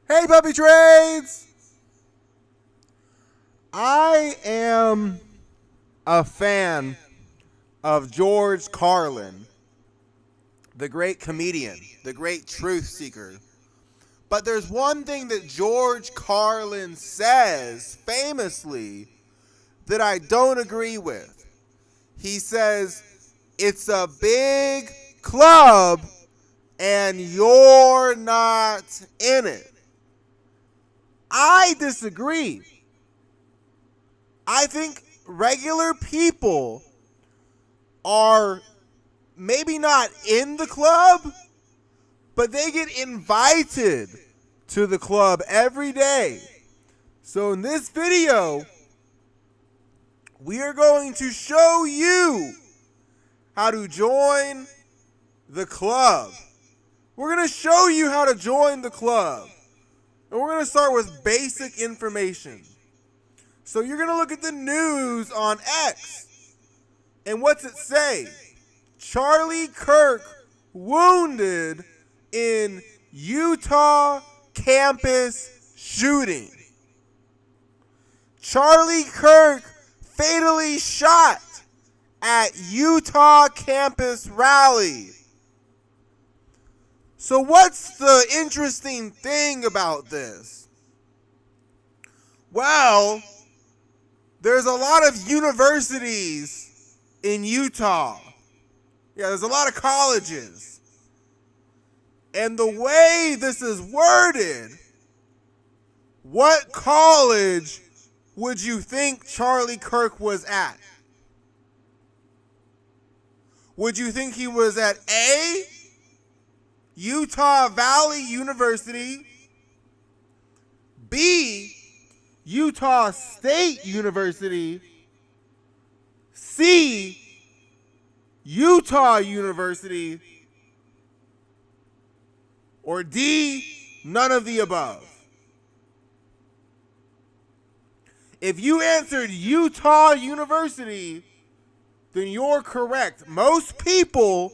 Hey, Puppy Trades! I am a fan of George Carlin, the great comedian, the great truth seeker. But there's one thing that George Carlin says famously that I don't agree with. He says, it's a big club and you're not in it. I disagree. I think regular people are maybe not in the club, but they get invited to the club every day. So in this video, we are going to show you how to join the club. We're going to show you how to join the club. And we're going to start with basic information. So you're going to look at the news on X. And what's it say? Charlie Kirk wounded in Utah campus shooting. Charlie Kirk fatally shot at Utah campus rally. So what's the interesting thing about this? Well, there's a lot of universities in Utah. Yeah, there's a lot of colleges. And the way this is worded, what college would you think Charlie Kirk was at? Would you think he was at A, Utah Valley University, B, Utah State University, C, Utah University, or D, none of the above? If you answered Utah University, then you're correct. Most people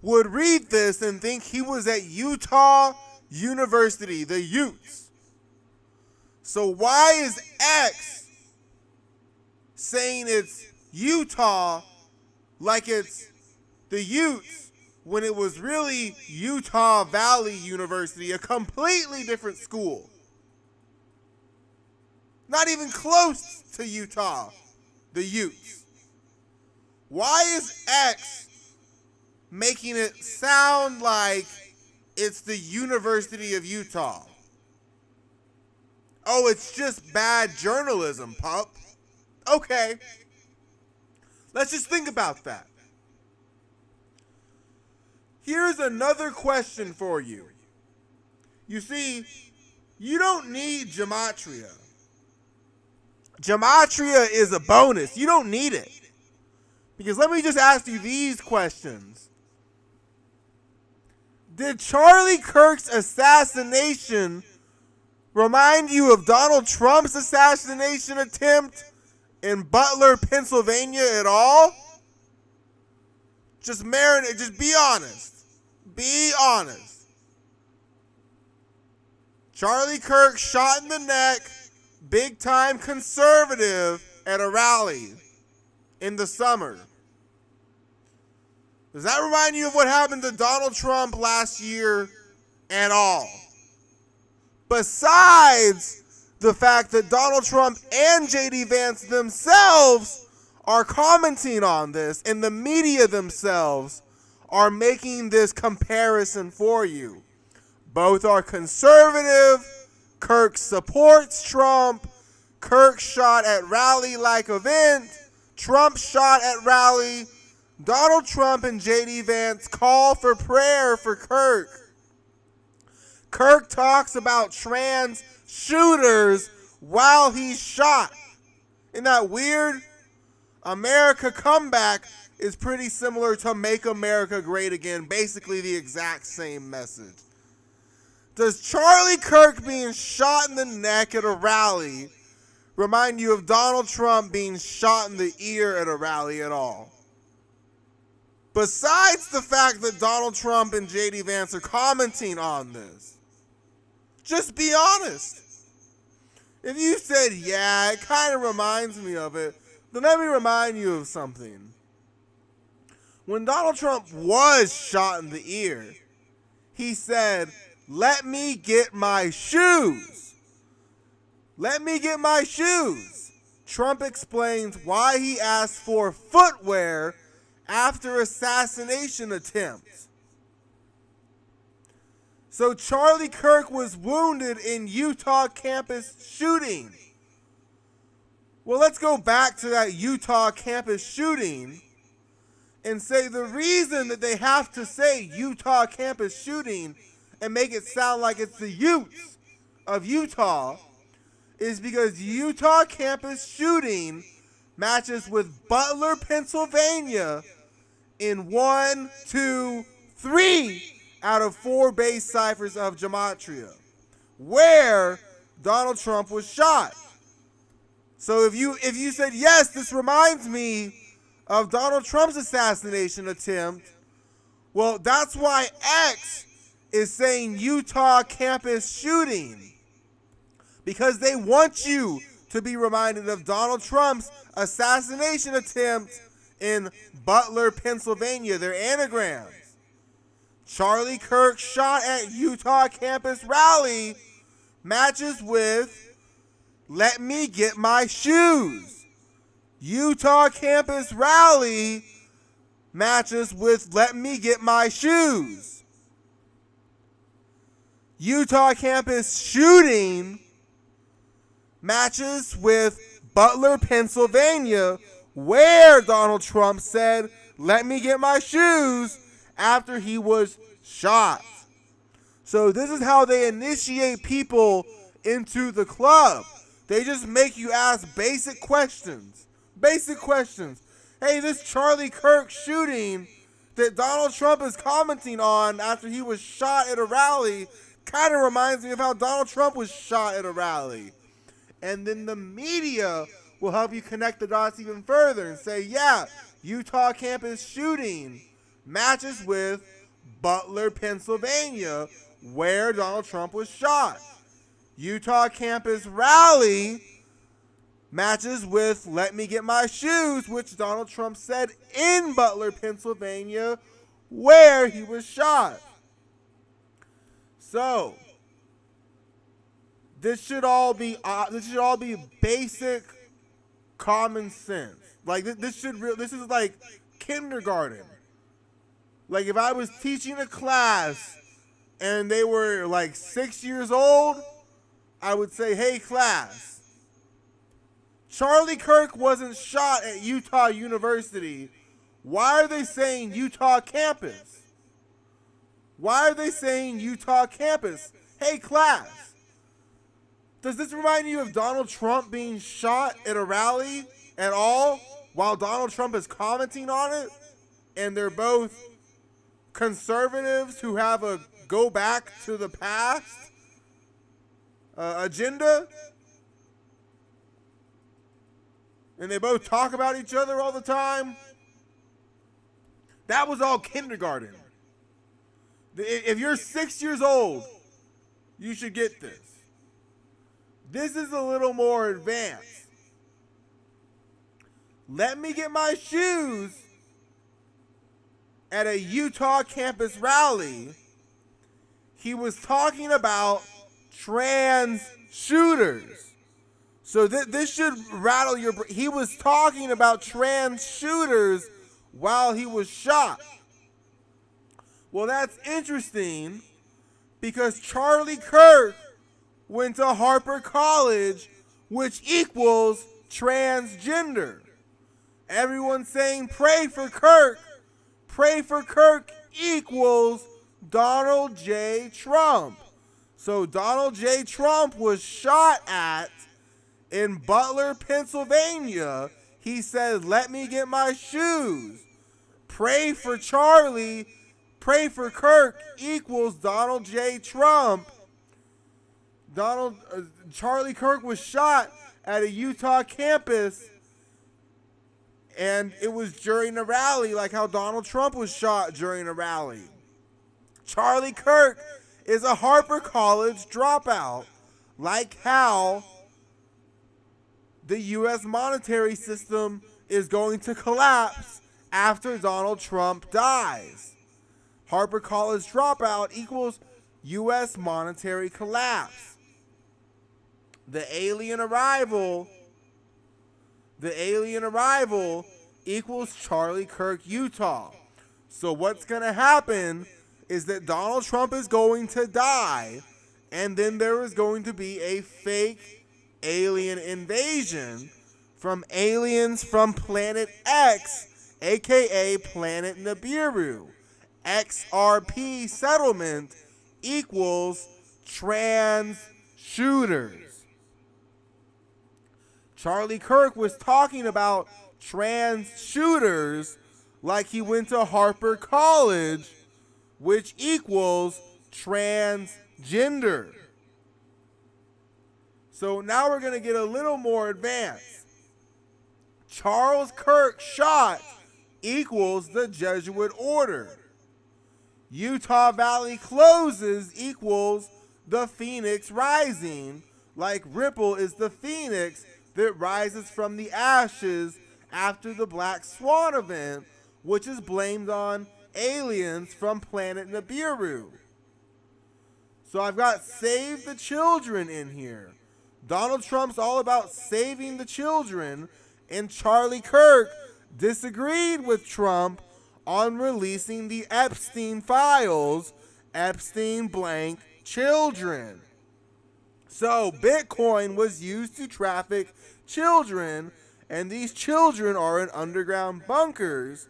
would read this and think he was at Utah University, the Utes. So why is X saying it's Utah like it's the Utes when it was really Utah Valley University, a completely different school? Not even close to Utah, the Utes. Why is X making it sound like it's the University of Utah? Oh, it's just bad journalism, pup. Okay. Let's just think about that. Here's another question for you. You see, you don't need gematria. Gematria is a bonus. You don't need it. Because let me just ask you these questions. Did Charlie Kirk's assassination remind you of Donald Trump's assassination attempt in Butler, Pennsylvania at all? Just marinate, just be honest. Be honest. Charlie Kirk shot in the neck, big time conservative at a rally in the summer. Does that remind you of what happened to Donald Trump last year at all? Besides the fact that Donald Trump and J.D. Vance themselves are commenting on this, and the media themselves are making this comparison for you. Both are conservative. Kirk supports Trump. Kirk shot at rally-like event. Trump shot at rally. Donald Trump and J.D. Vance call for prayer for Kirk. Kirk talks about trans shooters while he's shot. Isn't that weird? America comeback is pretty similar to Make America Great Again, basically the exact same message. Does Charlie Kirk being shot in the neck at a rally remind you of Donald Trump being shot in the ear at a rally at all? Besides the fact that Donald Trump and J.D. Vance are commenting on this, Just be honest. If you said, yeah, it kind of reminds me of it, then let me remind you of something. When Donald Trump was shot in the ear, he said, let me get my shoes. Let me get my shoes. Trump explains why he asked for footwear after assassination attempts. So Charlie Kirk was wounded in Utah campus shooting. Well, let's go back to that Utah campus shooting and say the reason that they have to say Utah campus shooting and make it sound like it's the Utes of Utah is because Utah campus shooting matches with Butler, Pennsylvania in 1, 2, 3 out of 4 base ciphers of gematria, where Donald Trump was shot. So if you said, yes, this reminds me of Donald Trump's assassination attempt, well, that's why X is saying Utah campus shooting. Because they want you to be reminded of Donald Trump's assassination attempt in Butler, Pennsylvania, their anagrams. Charlie Kirk shot at Utah campus rally matches with let me get my shoes. Utah campus rally matches with let me get my shoes. Utah campus shooting matches with Butler, Pennsylvania, where Donald Trump said, let me get my shoes after he was shot. So this is how they initiate people into the club. They just make you ask basic questions. Basic questions. Hey, this Charlie Kirk shooting that Donald Trump is commenting on after he was shot at a rally kind of reminds me of how Donald Trump was shot at a rally. And then the media will help you connect the dots even further and say, yeah, Utah campus shooting matches with Butler, Pennsylvania, where Donald Trump was shot. Utah campus rally matches with let me get my shoes, which Donald Trump said in Butler, Pennsylvania, where he was shot. So this should all be basic common sense. Like this is like kindergarten. Like if I was teaching a class and they were like 6 years old, I would say, hey class, Charlie Kirk wasn't shot at Utah University. Why are they saying Utah campus? Why are they saying Utah campus? Hey class, does this remind you of Donald Trump being shot at a rally at all while Donald Trump is commenting on it? And they're both conservatives who have a go back to the past agenda? And they both talk about each other all the time? That was all kindergarten. If you're 6 years old, you should get this. This is a little more advanced. Let me get my shoes at a Utah campus rally. He was talking about trans shooters. So this should rattle your brain. He was talking about trans shooters while he was shot. Well, that's interesting because Charlie Kirk went to Harper College, which equals transgender. Everyone's saying pray for Kirk. Pray for Kirk equals Donald J. Trump. So Donald J. Trump was shot at in Butler, Pennsylvania. He said, let me get my shoes. Pray for Charlie. Pray for Kirk equals Donald J. Trump. Charlie Kirk was shot at a Utah campus, and it was during a rally, like how Donald Trump was shot during a rally. Charlie Kirk is a Harper College dropout, like how the U.S. monetary system is going to collapse after Donald Trump dies. Harper College dropout equals U.S. monetary collapse. The alien arrival equals Charlie Kirk, Utah. So what's going to happen is that Donald Trump is going to die, and then there is going to be a fake alien invasion from aliens from Planet X, aka Planet Nibiru. XRP settlement equals trans shooters. Charlie Kirk was talking about trans shooters like he went to Harper College, which equals transgender. So now we're going to get a little more advanced. Charles Kirk shot equals the Jesuit order. Utah Valley closes equals the Phoenix rising, like Ripple is the phoenix that rises from the ashes after the Black Swan event, which is blamed on aliens from planet Nibiru. So I've got Save the Children in here. Donald Trump's all about saving the children, and Charlie Kirk disagreed with Trump on releasing the Epstein files, Epstein blank children. So Bitcoin was used to traffic children, and these children are in underground bunkers,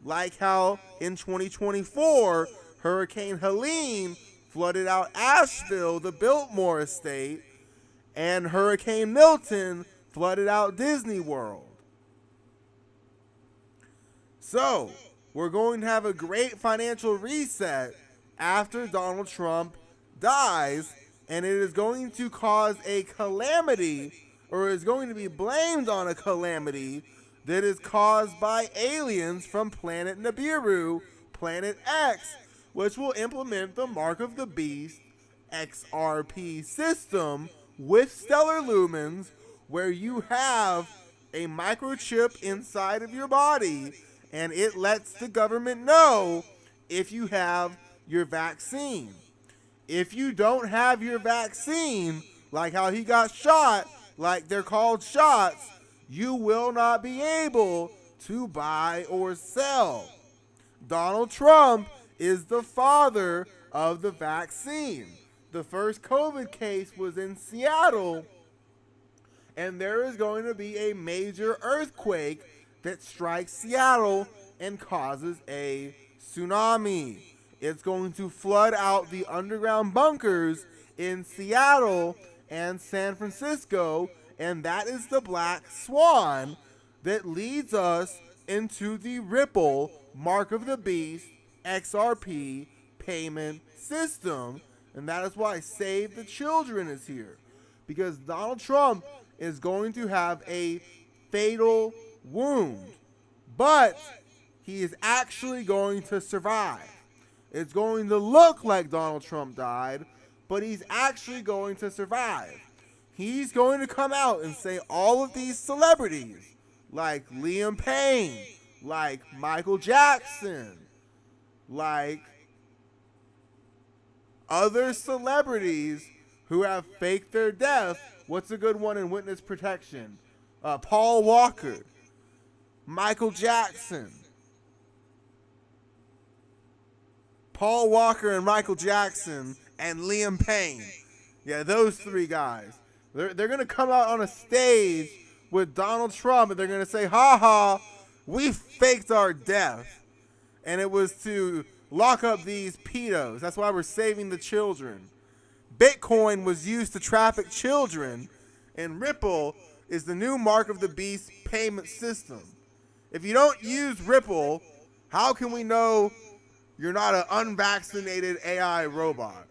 like how in 2024, Hurricane Helene flooded out Asheville, the Biltmore estate, and Hurricane Milton flooded out Disney World. So, we're going to have a great financial reset after Donald Trump dies, and it is going to cause a calamity, or is going to be blamed on a calamity that is caused by aliens from planet Nibiru, Planet X, which will implement the Mark of the Beast XRP system with stellar lumens, where you have a microchip inside of your body, and it lets the government know if you have your vaccine. If you don't have your vaccine, like how he got shot, like they're called shots, you will not be able to buy or sell. Donald Trump is the father of the vaccine. The first COVID case was in Seattle, and there is going to be a major earthquake that strikes Seattle and causes a tsunami. It's going to flood out the underground bunkers in Seattle and San Francisco, and that is the Black Swan that leads us into the Ripple Mark of the Beast XRP payment system. And that is why Save the Children is here. Because Donald Trump is going to have a fatal wound. But he is actually going to survive. It's going to look like Donald Trump died, but he's actually going to survive. He's going to come out and say all of these celebrities, like Liam Payne, like Michael Jackson, like other celebrities who have faked their death. What's a good one in witness protection? Paul Walker, Michael Jackson. Paul Walker and Michael Jackson and Liam Payne. Yeah, those three guys. They're going to come out on a stage with Donald Trump, and they're going to say, ha ha, we faked our death. And it was to lock up these pedos. That's why we're saving the children. Bitcoin was used to traffic children, and Ripple is the new Mark of the Beast payment system. If you don't use Ripple, how can we know you're not an unvaccinated AI robot?